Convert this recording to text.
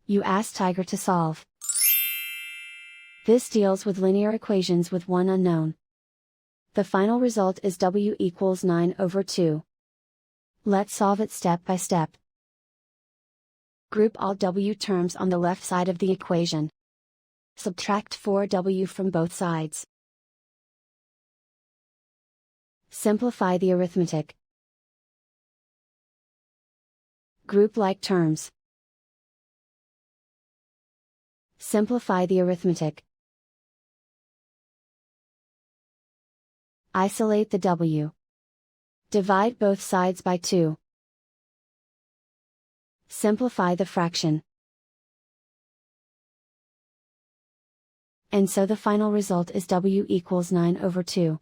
You ask Tiger to solve. This deals with linear equations with one unknown. The final result is w equals 9/2. Let's solve it step by step. Group all w terms on the left side of the equation. Subtract 4w from both sides. Simplify the arithmetic. Group like terms. Simplify the arithmetic. Isolate the w. Divide both sides by 2. Simplify the fraction. And so the final result is w equals 9/2.